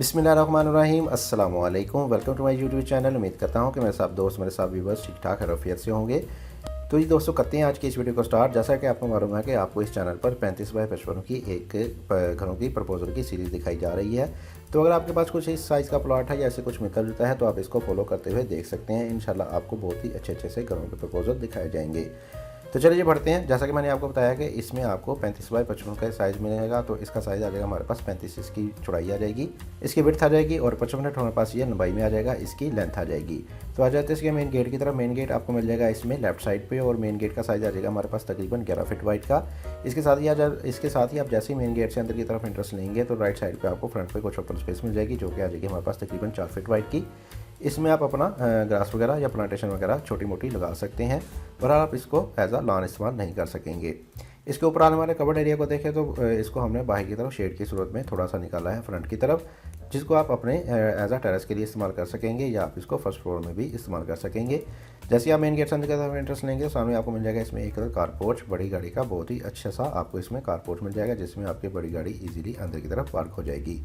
बिस्मिल्लाहिर्रहमानिर्रहीम अस्सलाम वालेकुम। Welcome to my YouTube channel. उम्मीद करता हूँ कि मेरे साथ दोस्त मेरे साथ व्यूवर्स ठीक ठाक खैरियत से होंगे। तो ये दोस्तों करते हैं आज की इस वीडियो को स्टार्ट। जैसा कि आपको मालूम है कि आपको इस चैनल पर 35 बाय 55 की एक घरों की प्रपोजल की सीरीज़ दिखाई जा रही है। तो अगर आपके पास कुछ इस साइज़ का प्लॉट है या ऐसे कुछ मिलता जुलता है तो आप इसको फॉलो करते हुए देख सकते हैं। इंशाल्लाह आपको बहुत ही अच्छे से घरों के प्रपोजल दिखाए जाएंगे। तो चलिए बढ़ते हैं। जैसा कि मैंने आपको बताया कि इसमें आपको 35 बाय 55 का साइज़ मिलेगा। तो इसका साइज़ आ जाएगा हमारे पास 35, इसकी चौड़ाई आ जाएगी, इसकी विड्थ आ जाएगी और 55 हमारे पास ये लंबाई में आ जाएगा, इसकी लेंथ आ जाएगी। तो आ जाते हैं इसके मेन गेट की तरफ। मेन गेट आपको मिल जाएगा इसमें लेफ्ट साइड पे और मेन गेट का साइज़ आ जाएगा हमारे पास तकरीबन 11 फीट वाइड का। इसके साथ ही आप जैसे ही मेन गेट से अंदर की तरफ इंटरेस्ट लेंगे तो राइट साइड पर आपको फ्रंट पे कुछ ओपन स्पेस मिल जाएगी जो कि आ जाएगी हमारे पास तकरीबन 4 फीट वाइड की। इसमें आप अपना ग्रास वगैरह या प्लांटेशन वगैरह छोटी मोटी लगा सकते हैं और आप इसको एज आ लॉन इस्तेमाल नहीं कर सकेंगे। इसके ऊपर आने वाले कवर्ड एरिया को देखें तो इसको हमने बाहर की तरफ शेड की सूरत में थोड़ा सा निकाला है फ्रंट की तरफ, जिसको आप अपने एज आ टेरेस के लिए इस्तेमाल कर सकेंगे या आप इसको फर्स्ट फ्लोर में भी इस्तेमाल कर सकेंगे। जैसे आप मेन गेट से अंदर की तरफ इंटरेस्ट लेंगे तो सामने आपको मिल जाएगा इसमें एक कारपोर्च, बड़ी गाड़ी का बहुत ही अच्छा सा आपको इसमें कारपोर्च मिल जाएगा जिसमें आपकी बड़ी गाड़ी इजीली अंदर की तरफ पार्क हो जाएगी।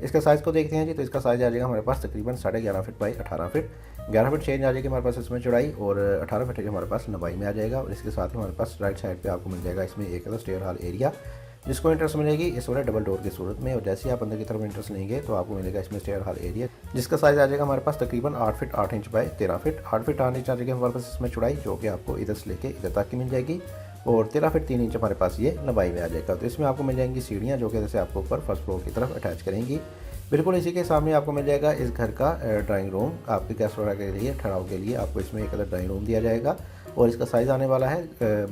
इसका साइज़ को देखते हैं जी। तो इसका साइज़ आ जाएगा हमारे पास तकरीबन 11.5 feet by 18 feet. 11 feet change आ जाएगी हमारे पास इसमें चौड़ाई और 18 फीट की हमारे पास लंबाई में आ जाएगा। और इसके साथ ही हमारे पास राइट साइड पे आपको मिल जाएगा इसमें एक स्टेयर हॉल एरिया, जिसको इंटरेस्ट मिलेगी इस वाले डबल डोर की सूरत में। और जैसे ही आप अंदर की तरफ इंटरेस्ट लेंगे तो आपको मिलेगा इसमें स्टेयर हॉल एरिया, जिसका साइज़ आ जाएगा हमारे पास तकरीबन 8 feet 8 inch by 13 feet. 8 feet 8 inch आ जाएगी हमारे पास इसमें चौड़ाई जो कि आपको इधर से लेके इधर तक की मिल जाएगी और 13 फीट 3 इंच हमारे पास ये लंबाई में आ जाएगा। तो इसमें आपको मिल जाएंगी सीढ़ियाँ जो कि जैसे आपको ऊपर फर्स्ट फ्लोर की तरफ अटैच करेंगी। बिल्कुल इसी के सामने आपको मिल जाएगा इस घर का ड्राइंग रूम। आपके गेस्ट वगैरह के लिए ठहराव के लिए आपको इसमें एक अलग ड्राइंग रूम दिया जाएगा और इसका साइज़ आने वाला है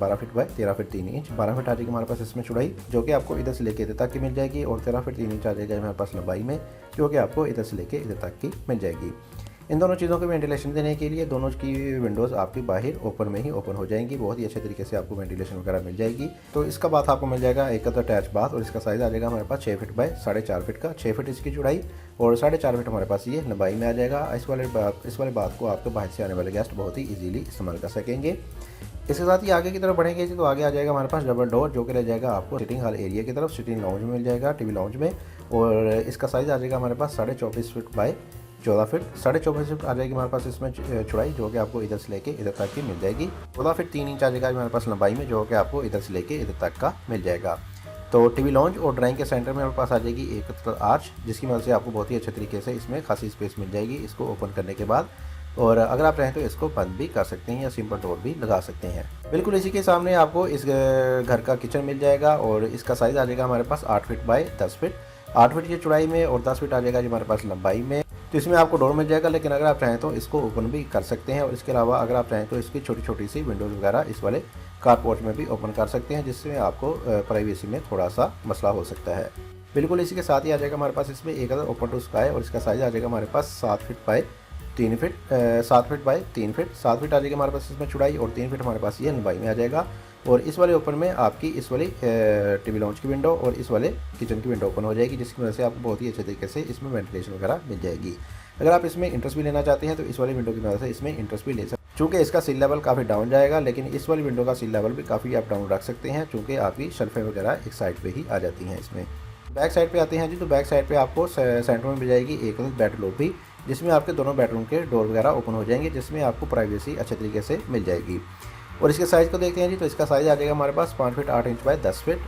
12 feet by 13 feet 3 inch. 12 feet आ जाएगी हमारे पास इसमें चौड़ाई जो कि आपको इधर से लेके इधर तक की मिल जाएगी और 13 फीट 3 इंच आ जाएगा हमारे पास लंबाई में जो कि आपको इधर से लेके इधर तक की मिल जाएगी। इन दोनों चीज़ों को वेंटिलेशन देने के लिए दोनों की विंडोज़ आपकी बाहर ओपन में ही ओपन हो जाएंगी। बहुत ही अच्छे तरीके से आपको वेंटिलेशन वगैरह मिल जाएगी। तो इसका बात आपको मिल जाएगा एक अटैच बाथ और इसका साइज़ आ जाएगा हमारे पास 6 फीट बाय 4.5 फीट का। 6 फीट इसकी चौड़ाई और 4.5 फीट हमारे पास ये लंबाई में आ जाएगा। इस वाले बाथ को आपके बाहर से आने वाले गेस्ट बहुत ही ईजिली इस्तेमाल कर सकेंगे। इसके साथ ही आगे की तरफ बढ़ेंगे तो आगे आ जाएगा हमारे पास डबल डोर जो कि ले जाएगा आपको सिटिंग हॉल एरिया की तरफ। सिटिंग लाउंज में मिल जाएगा, टीवी लाउंज में। और इसका साइज़ आ जाएगा हमारे पास 24.5 फीट बाय 14 फीट। 24.5 फीट आ जाएगी हमारे पास इसमें चौड़ाई जो कि आपको इधर से लेके इधर तक की मिल जाएगी। 14 फीट 3 इंच आ जाएगा हमारे पास लंबाई में जो कि आपको इधर से लेके इधर तक का मिल जाएगा। तो टीवी लॉन्च और ड्राइंग के सेंटर में हमारे पास आ जाएगी एक आर्च, जिसकी मदद से आपको बहुत ही अच्छे तरीके से इसमें खासी स्पेस मिल जाएगी इसको ओपन करने के बाद। और अगर आप चाहें तो इसको बंद भी कर सकते हैं या सिंपल डोर भी लगा सकते हैं। बिल्कुल इसी के सामने आपको इस घर का किचन मिल जाएगा और इसका साइज़ आ जाएगा हमारे पास 8 फीट बाय 10 फीट। 8 फीट की चौड़ाई में और 10 फीट आ जाएगा हमारे पास लंबाई में। तो इसमें आपको डोर मिल जाएगा, लेकिन अगर आप चाहें तो इसको ओपन भी कर सकते हैं। और इसके अलावा अगर आप चाहें तो इसकी छोटी छोटी सी विंडोज़ वगैरह इस वाले कारपोर्ट में भी ओपन कर सकते हैं, जिससे आपको प्राइवेसी में थोड़ा सा मसला हो सकता है। बिल्कुल इसी के साथ ही आ जाएगा हमारे पास इसमें एक अदर ओपन टू स्काई और इसका साइज़ आ जाएगा हमारे पास 7 feet by 3 feet. 7 feet by 3 feet. 7 feet आ जाएगी हमारे पास इसमें चौड़ाई और 3 फीट हमारे पास ये लंबाई में आ जाएगा। और इस वाले ओपन में आपकी इस वाली टीवी लाउंज की विंडो और इस वाले किचन की विंडो ओपन हो जाएगी, जिसकी वजह से आपको बहुत ही अच्छे तरीके से इसमें वेंटिलेशन वगैरह मिल जाएगी। अगर आप इसमें इंटरेस्ट भी लेना चाहते हैं तो इस वाली विंडो की मदद से इसमें इंटरेस्ट भी ले सकते हैं। चूँकि इसका सील लेवल काफ़ी डाउन जाएगा, लेकिन इस वाली विंडो का सील लेवल भी काफ़ी अप डाउन रख सकते हैं चूँकि आपकी शेल्फें वगैरह एक साइड पे ही आ जाती हैं। इसमें बैक साइड पे आते हैं जी। तो बैक साइड पे आपको सेंटर में मिल जाएगी एक बेड लॉबी, जिसमें आपके दोनों बेडरूम के डोर वगैरह ओपन हो जाएंगे, जिसमें आपको प्राइवेसी अच्छे तरीके से मिल जाएगी। और इसके साइज़ को देखते हैं जी। तो इसका साइज़ आ जाएगा हमारे पास 5 feet 8 inch by 10 feet.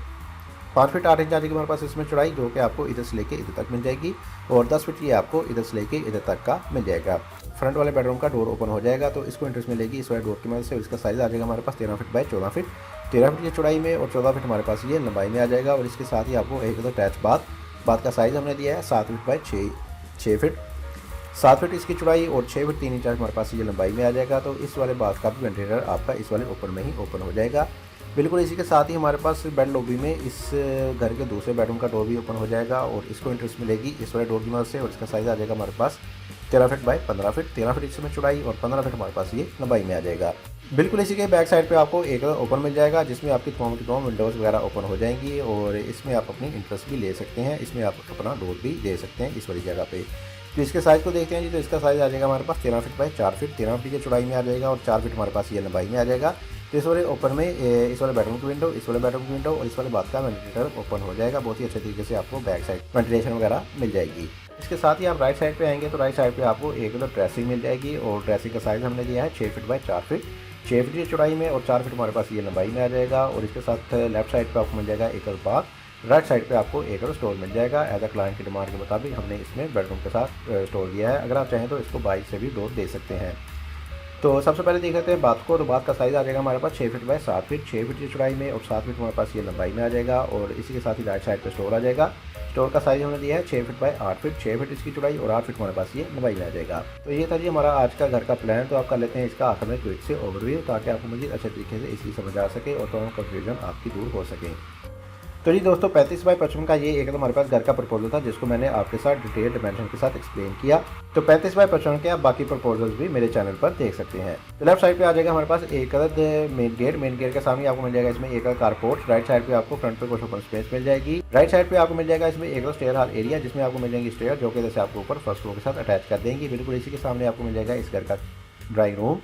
5 feet 8 inch आ जाएगी हमारे पास इसमें चौड़ाई जो कि आपको इधर से लेके इधर तक मिल जाएगी और 10 फीट ये आपको इधर से लेके इधर तक का मिल जाएगा। फ्रंट वाले बेडरूम का डोर ओपन हो जाएगा तो इसको इंटरेस्ट मिलेगी इस वाले डोर की मदद से। और इसका साइज़ आ जाएगा हमारे पास 13 फीट बाय 14 फीट। 13 फीट की चौड़ाई में और 14 फीट हमारे पास ये लंबाई में आ जाएगा। और इसके साथ ही आपको एक अटैच बाथ का साइज़ हमने दिया है 7 फीट बाय 6 फीट। 7 फीट इसकी चौड़ाई और 6 फीट 3 इंच हमारे पास ये लंबाई में आ जाएगा। तो इस वाले बाथ का भी वेंटिलेटर आपका इस वाले ओपन में ही ओपन हो जाएगा। बिल्कुल इसी के साथ ही हमारे पास बेड लॉबी में इस घर के दूसरे बेडरूम का डोर भी ओपन हो जाएगा और इसको इंटरेस्ट मिलेगी इस वाले डोर की मदद से। और इसका साइज़ आ जाएगा हमारे पास 13 फीट बाय 15 फीट। 13 फीट इसमें चौड़ाई और 15 फीट हमारे पास ये लंबाई में आ जाएगा। बिल्कुल इसी के बैक साइड पे आपको एक ओपन मिल जाएगा, जिसमें आपकी तमाम विंडोज़ वगैरह ओपन हो जाएंगी और इसमें आप अपनी इंटरेस्ट भी ले सकते हैं। इसमें आप अपना डोर भी दे सकते हैं इस वाली जगह पे। तो इसके साइज़ को देखते हैं जी। तो इसका साइज़ आ जाएगा हमारे पास 13 फीट बाय 4 फीट। 13 फीट की चौड़ाई में आ जाएगा और 4 फीट हमारे पास ये लंबाई में आ जाएगा। तो इस वाले ओपन में इस वाले बेडरूम की विंडो, इस वाले बेडरूम की विंडो और इस वाले बाथ का वेंटिलेटर ओपन हो जाएगा। बहुत ही अच्छे तरीके से आपको बैक साइड वेंटिलेशन वगैरह मिल जाएगी। इसके साथ ही आप राइट साइड पे आएंगे तो राइट साइड पे आपको एक उधर ड्रेसिंग मिल जाएगी और ड्रेसिंग का साइज़ हमने लिया है 6 फीट बाय 4 फीट, 6 फीट की चौड़ाई में और 4 फीट हमारे पास ये लंबाई में आ जाएगा। और इसके साथ लेफ्ट साइड पे आपको मिल जाएगा एक और बाथ, राइट साइड पे आपको एक और स्टोर मिल जाएगा। एज अ क्लाइंट की डिमांड के मुताबिक हमने इसमें बेडरूम के साथ स्टोर दिया है। अगर आप चाहें तो इसको बाइक से भी डोर दे सकते हैं। तो सबसे पहले देख लेते हैं बाथ को। तो बाथ का साइज़ आ जाएगा हमारे पास 6 फीट बाय 7 फीट, 6 फीट की चौड़ाई में और 7 फीट हमारे पास ये लंबाई में आ जाएगा। और इसी के साथ ही राइट साइड पे स्टोर आ जाएगा। स्टोर का साइज़ हमने दिया है 6 फीट बाय 8 फीट, 6 फीट इसकी चौड़ाई और 8 फीट हमारे पास ये लंबाई में आ जाएगा। तो ये था जी हमारा आज का घर का प्लान। तो आप कर लेते हैं इसका आखिर में क्विक से ओवरव्यू, ताकि आपको मज़ीद अच्छे तरीके से इसकी समझ आ सके और तमाम कन्फ्यूजन आपकी दूर हो सके। तो जी दोस्तों 35 बाय 55 का ये एकदम हमारे पास घर का प्रपोजल था, जिसको मैंने आपके साथ डिटेल डिमेंशन के साथ एक्सप्लेन किया। तो 35 बाय 55 के आप बाकी प्रपोजल्स भी मेरे चैनल पर देख सकते हैं। तो लेफ्ट साइड पे आ जाएगा हमारे पास एक अदद मेन गेट के सामने आपको मिल जाएगा इसमें एक कारपोर्ट। राइट साइड पे आपको फ्रंट पे कुछ ओपन स्पेस मिल जाएगी। राइट साइड पे आपको मिल जाएगा इसमें एक स्टेयर हॉल एरिया, जिसमें आपको मिल जाएंगी स्टेयर जो कि जैसे आपको ऊपर फर्स्ट फ्लोर के साथ अटैच कर देंगी। बिल्कुल इसी के सामने आपको मिल जाएगा इस घर का ड्राइंग रूम।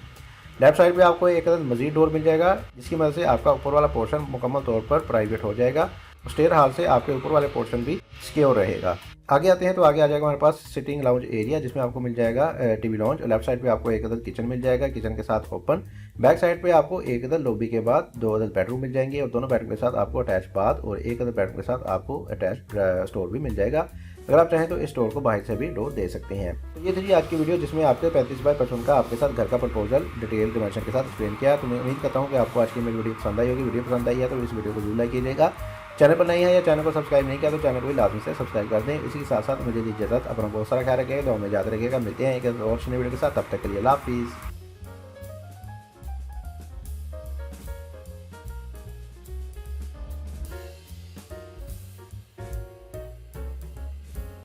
लेफ्ट साइड पे आपको एक मजीद डोर मिल जाएगा, जिसकी मदद से आपका ऊपर वाला पोर्शन मुकम्मल तौर पर प्राइवेट हो जाएगा। स्टेयर हॉल से आपके ऊपर वाले पोर्शन भी सिक्योर रहेगा। आगे आते हैं तो आगे आ जाएगा हमारे पास सिटिंग लाउंज एरिया, जिसमें आपको मिल जाएगा टीवी लाउंज। लेफ्ट साइड पे आपको एक अदद किचन मिल जाएगा, किचन के साथ ओपन। बैक साइड पे आपको एक अदद लॉबी के बाद 2 अदद बेडरूम मिल जाएंगे और दोनों बेडरूम के साथ आपको अटैच बाथ और एक अदद बेडरूम के साथ आपको अटैच स्टोर भी मिल जाएगा। अगर आप चाहें तो इस स्टोर को बाहर से भी डोर दे सकते हैं। तो ये थी आज की वीडियो, जिसमें आपके 35 बाय 55 का आपके साथ घर का प्रपोजल डिटेल डिमेंशन के साथ एक्सप्लेन किया। तो मैं उम्मीद करता हूँ कि आपको आज की मेरी वीडियो पसंद आई होगी। वीडियो पसंद आई है तो इस वीडियो को जरूर लाइक कीजिएगा। चैनल पर नहीं है या चैनल को सब्सक्राइब नहीं किया तो चैनल को भी लाजमी से सब्सक्राइब कर दें। इसी के साथ साथ मुझे दी इजाज़त, अपना बहुत सारा ख्याल रखिएगा, दुआ में याद रखिएगा। मिलते हैं एक और वीडियो के साथ, तब तक के लिए अल्लाह हाफिज़।